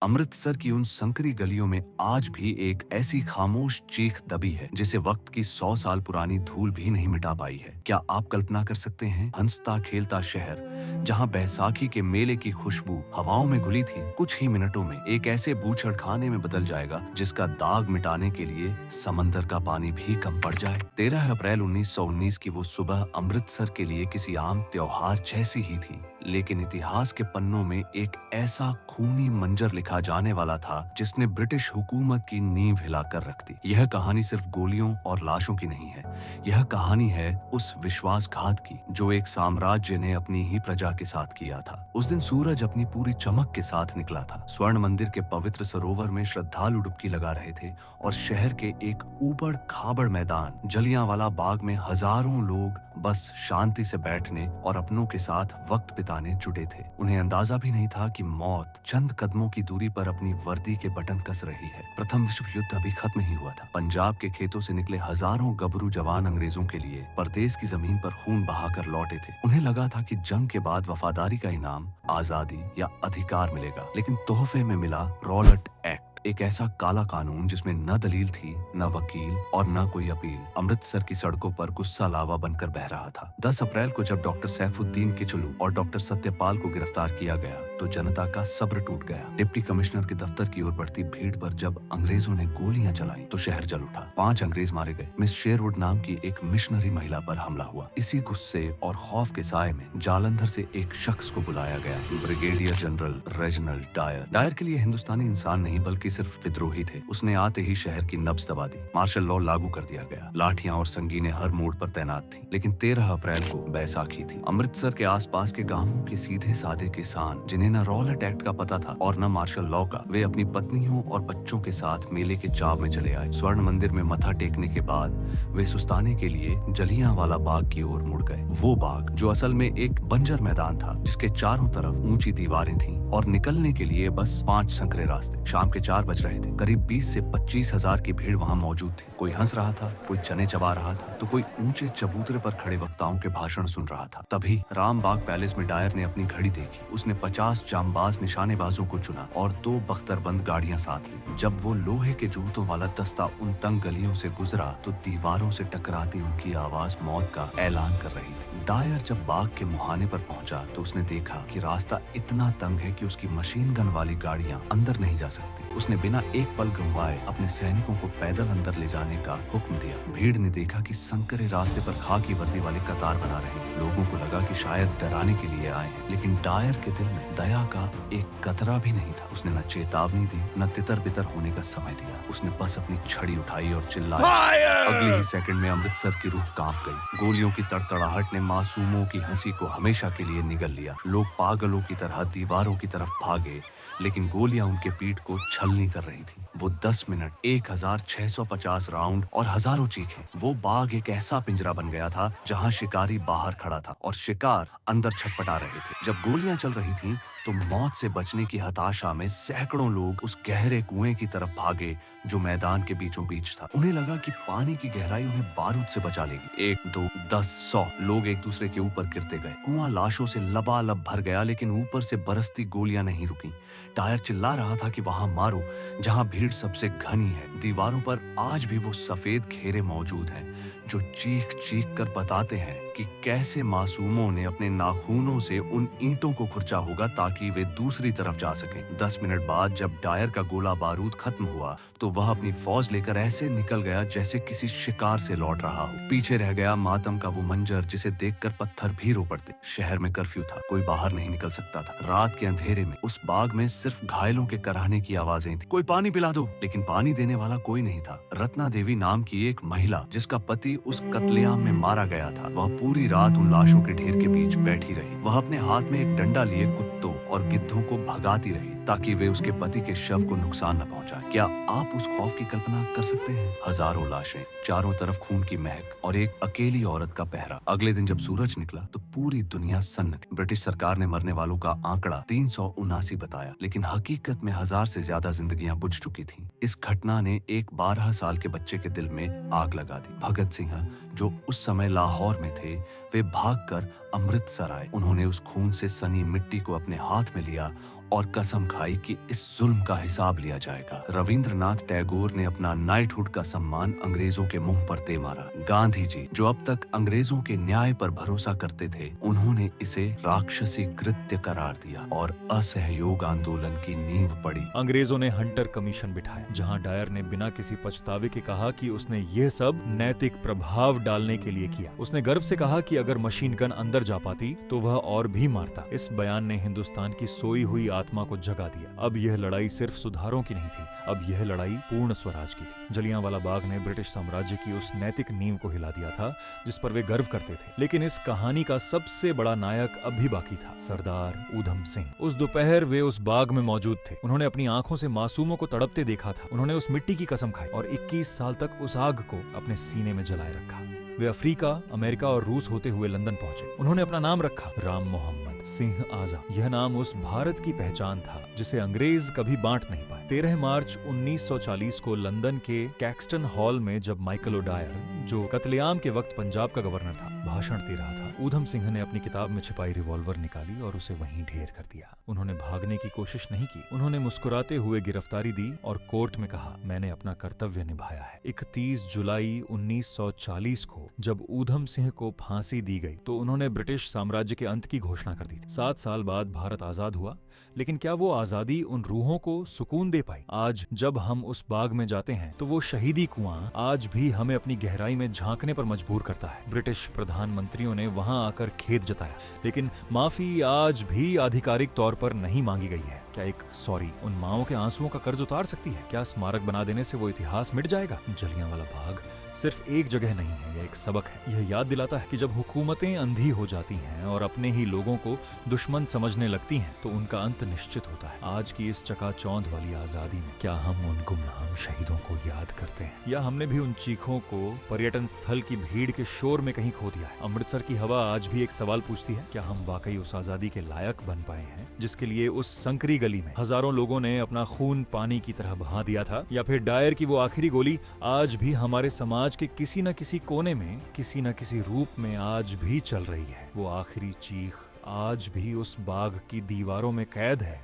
अमृतसर की उन संकरी गलियों में आज भी एक ऐसी खामोश चीख दबी है जिसे वक्त की 100 साल पुरानी धूल भी नहीं मिटा पाई है। क्या आप कल्पना कर सकते हैं, हंसता खेलता शहर जहां बैसाखी के मेले की खुशबू हवाओं में घुली थी, कुछ ही मिनटों में एक ऐसे बूछड़खाने में बदल जाएगा जिसका दाग मिटाने के लिए समंदर का पानी भी कम पड़ जाए। 13 अप्रैल 1919 की वो सुबह अमृतसर के लिए किसी आम त्योहार जैसी ही थी, लेकिन इतिहास के पन्नों में एक ऐसा खूनी मंजर लिखा जाने वाला था जिसने ब्रिटिश हुकूमत की नींव हिलाकर रख दी। यह कहानी सिर्फ गोलियों और लाशों की नहीं है, यह कहानी है उस विश्वासघात की जो एक साम्राज्य ने अपनी ही प्रजा के साथ किया था। उस दिन सूरज अपनी पूरी चमक के साथ निकला था। स्वर्ण मंदिर के पवित्र सरोवर में श्रद्धालु डुबकी लगा रहे थे और शहर के एक ऊबड़ खाबड़ मैदान जलियांवाला बाग में हजारों लोग बस शांति से बैठने और अपनों के साथ वक्त बिताने जुटे थे। उन्हें अंदाजा भी नहीं था कि मौत चंद कदमों की दूरी पर अपनी वर्दी के बटन कस रही है। प्रथम विश्व युद्ध अभी खत्म ही हुआ था। पंजाब के खेतों से निकले हजारों गबरू जवान अंग्रेजों के लिए परदेश की जमीन पर खून बहाकर लौटे थे। उन्हें लगा था कि जंग के बाद वफादारी का इनाम आजादी या अधिकार मिलेगा, लेकिन तोहफे में मिला रॉलेट एक्ट, एक ऐसा काला कानून जिसमें न दलील थी, न वकील और न कोई अपील। अमृतसर की सड़कों पर गुस्सा लावा बनकर बह रहा था। 10 अप्रैल को जब डॉक्टर सैफुद्दीन किचलू और डॉक्टर सत्यपाल को गिरफ्तार किया गया तो जनता का सब्र टूट गया। डिप्टी कमिश्नर के दफ्तर की ओर बढ़ती भीड़ पर जब अंग्रेजों ने गोलियां चलाई तो शहर जल उठा। 5 अंग्रेज मारे गए। मिस शेरवुड नाम की एक मिशनरी महिला पर हमला हुआ। इसी गुस्से और खौफ के साए में जालंधर से एक शख्स को बुलाया गया, brigadier general Reginald Dyer. Dyer के लिए हिंदुस्तानी इंसान नहीं बल्कि सिर्फ विद्रोही थे। उसने आते ही शहर की नब्ज दबा दी। मार्शल लॉ लागू कर दिया गया। लाठियां और संगीनें हर मोड़ पर तैनात थीं। लेकिन 13 अप्रैल को बैसाखी थी। अमृतसर के आसपास के गांवों के सीधे साधे किसान जिन्हें न रॉलेट एक्ट का पता था और न मार्शल लॉ का, वे अपनी पत्नियों और बच्चों के साथ मेले के चाव में चले आए। स्वर्ण मंदिर में मथा टेकने के बाद वे सुस्ताने के लिए जलियांवाला बाग की ओर मुड़ गए। वो बाग जो असल में एक बंजर मैदान था जिसके चारों तरफ ऊंची दीवारें थीं और निकलने के लिए बस 5 संकरे रास्ते। शाम के 4 बज रहे थे। करीब 20 से 25 हजार की भीड़ वहां मौजूद थी। कोई हंस रहा था, कोई चने चबा रहा था, तो कोई ऊंचे चबूतरे पर खड़े वक्ताओं के भाषण सुन रहा था। तभी रामबाग पैलेस में डायर ने अपनी घड़ी देखी। उसने 50 जांबाज निशानेबाजों को चुना और 2 बख्तरबंद गाड़ियां साथ ली। जब वो लोहे के जूतों वाला दस्ता उन तंग गलियों से गुजरा तो दीवारों से टकराती उनकी आवाज मौत का ऐलान कर रही थी। डायर जब बाग के मुहाने पर पहुंचा तो उसने देखा कि रास्ता इतना तंग है कि उसकी मशीन गन वाली गाड़ियां अंदर नहीं जा सकती। उसने बिना एक पल गंवाए अपने सैनिकों को पैदल अंदर ले जाने का हुक्म दिया। भीड़ ने देखा कि संकरे रास्ते पर खाकी वर्दी वाली कतार बना रहे हैं। लोगों को लगा कि शायद डराने के लिए आए हैं, लेकिन डायर के दिल में दया का एक कतरा भी नहीं था। उसने न चेतावनी दी, न तितर बितर होने का समय दिया। उसने बस अपनी छड़ी उठाई और चिल्लाया। अगले ही सेकंड में अमृतसर की रूह कांप गई। गोलियों की तड़तड़ाहट ने मासूमों की हंसी को हमेशा के लिए निगल लिया। लोग पागलों की तरह दीवारों की तरफ भागे, लेकिन गोलियां उनके पीठ को छलनी कर रही थी। वो 10 मिनट, 1650 राउंड और हजारों चीखें। वो बाग एक ऐसा पिंजरा बन गया था जहां शिकारी बाहर खड़ा था और शिकार अंदर छटपटा रहे थे। जब गोलियां चल रही थीं, तो मौत से बचने की हताशा में सैकड़ों लोग उस गहरे कुएं की तरफ भागे जो मैदान के बीचों बीच था। उन्हें लगा कि पानी की गहराई उन्हें बारूद से बचा लेगी। 1, 2, 10, 100 लोग एक दूसरे के ऊपर गिरते गए। कुआं लाशों से लबालब भर गया, लेकिन ऊपर से बरसती गोलियां नहीं रुकी। डायर चिल्ला रहा था कि वहां मारो जहां भीड़ सबसे घनी है। दीवारों पर आज भी वो सफेद घेरे मौजूद हैं जो चीख चीख कर बताते हैं कि कैसे मासूमों ने अपने नाखूनों से उन ईंटों को खुरचा होगा ताकि वे दूसरी तरफ जा सकें। 10 मिनट बाद जब डायर का गोला बारूद खत्म हुआ तो वह अपनी फौज लेकर ऐसे निकल गया जैसे किसी शिकार से लौट रहा हो। पीछे रह गया मातम का वो मंजर जिसे देखकर पत्थर भी रो पड़ते। शहर में कर्फ्यू था, कोई बाहर नहीं निकल सकता था। रात के अंधेरे में उस बाग में सिर्फ घायलों के कराहने की आवाजें थी। कोई पानी पिला दो, लेकिन पानी देने वाला कोई नहीं था। रत्ना देवी नाम की एक महिला जिसका पति उस कत्लेआम में मारा गया था, वह पूरी रात उन लाशों के ढेर के बीच बैठी रही। वह अपने हाथ में एक डंडा लिए कुत्तों और गिद्धों को भगाती रही ताकि वे उसके पति के शव को नुकसान न पहुंचाए। क्या आप उस खौफ की कल्पना कर सकते हैं? हजारों लाशें, चारों तरफ खून की महक और एक अकेली औरत का पहरा। अगले दिन जब सूरज निकला तो पूरी दुनिया सन्न थी। ब्रिटिश सरकार ने मरने वालों का आंकड़ा 379 बताया, लेकिन हकीकत में 1000 से ज्यादा जिंदगियां बुझ चुकी थीं। इस घटना ने एक 12 साल के बच्चे के दिल में आग लगा दी। भगत सिंह, जो उस समय लाहौर में थे, वे भागकर अमृतसर आए। उन्होंने उस खून से सनी मिट्टी को अपने हाथ में लिया और कसम खाई कि इस जुल्म का हिसाब लिया जाएगा। रविंद्रनाथ टैगोर ने अपना नाइटहुड का सम्मान अंग्रेजों के मुंह पर दे मारा। गांधी जी, जो अब तक अंग्रेजों के न्याय पर भरोसा करते थे, उन्होंने इसे राक्षसी कृत्य करार दिया और असहयोग आंदोलन की नींव पड़ी। अंग्रेजों ने हंटर कमीशन बिठाया, जहां डायर ने बिना किसी पछतावे के कहा कि उसने यह सब नैतिक प्रभाव डालने के लिए किया। उसने गर्व से कहा कि अगर मशीन गन अंदर जा पाती तो वह और भी मारता। इस बयान ने हिंदुस्तान की सोई हुई आत्मा को जगा दिया। अब यह लड़ाई सिर्फ सुधारों की नहीं थी, अब यह लड़ाई पूर्ण स्वराज की थी। जलियांवाला बाग ने ब्रिटिश साम्राज्य की उस नैतिक नींव को हिला दिया था जिस पर वे गर्व करते थे। लेकिन इस कहानी का सबसे बड़ा नायक अब भी बाकी था, सरदार ऊधम सिंह। उस दोपहर वे उस बाग में मौजूद थे। उन्होंने अपनी आंखों से मासूमों को तड़पते देखा था। उन्होंने उस मिट्टी की कसम खाई और 21 साल तक उस आग को अपने सीने में जलाए रखा। वे अफ्रीका, अमेरिका और रूस होते हुए लंदन पहुंचे। उन्होंने अपना नाम रखा राम मोहम्मद सिंह आजाद। यह नाम उस भारत की पहचान था जिसे अंग्रेज कभी बांट नहीं पाए। 13 मार्च 1940 को लंदन के कैक्सटन हॉल में जब माइकल ओडायर, जो कत्लेआम के वक्त पंजाब का गवर्नर था, भाषण दे रहा था, ऊधम सिंह ने अपनी किताब में छिपाई रिवॉल्वर निकाली और उसे वहीं ढेर कर दिया। उन्होंने भागने की कोशिश नहीं की। उन्होंने मुस्कुराते हुए गिरफ्तारी दी और कोर्ट में कहा, मैंने अपना कर्तव्य निभाया है। 31 जुलाई 1940 को जब ऊधम सिंह को फांसी दी गई तो उन्होंने ब्रिटिश साम्राज्य के अंत की घोषणा कर दी थी। 7 साल बाद भारत आजाद हुआ, लेकिन क्या वो आजादी उन रूहों को सुकून दे पाई? आज जब हम उस बाग में जाते हैं तो वो शहीदी कुआं आज भी हमें अपनी गहराई में झांकने पर मजबूर करता है। ब्रिटिश प्रधानमंत्रियों ने वहां आकर खेद जताया, लेकिन माफी आज भी आधिकारिक तौर पर नहीं मांगी गई है। क्या एक सॉरी उन माओं के आंसुओं का कर्ज उतार सकती है? क्या स्मारक बना देने से वो इतिहास मिट जाएगा? जलियांवाला बाग सिर्फ एक जगह नहीं है, यह एक सबक है। यह याद दिलाता है कि जब हुकूमतें अंधी हो जाती हैं और अपने ही लोगों को दुश्मन समझने लगती हैं तो उनका अंत निश्चित होता है। आज की इस चकाचौंध वाली आजादी में क्या हम उन गुमनाम शहीदों को याद करते हैं, या हमने भी उन चीखों को पर्यटन स्थल की भीड़ के शोर में कहीं खो दिया है? अमृतसर की हवा आज भी एक सवाल पूछती है, क्या हम वाकई उस आजादी के लायक बन पाए हैं जिसके लिए उस संकरी गली में हजारों लोगों ने अपना खून पानी की तरह बहा दिया था? या फिर डायर की वो आखिरी गोली आज भी हमारे समाज के किसी न किसी कोने में, किसी न किसी रूप में आज भी चल रही है? वो आखिरी चीख आज भी उस बाग की दीवारों में कैद है।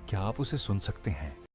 क्या आप उसे सुन सकते हैं?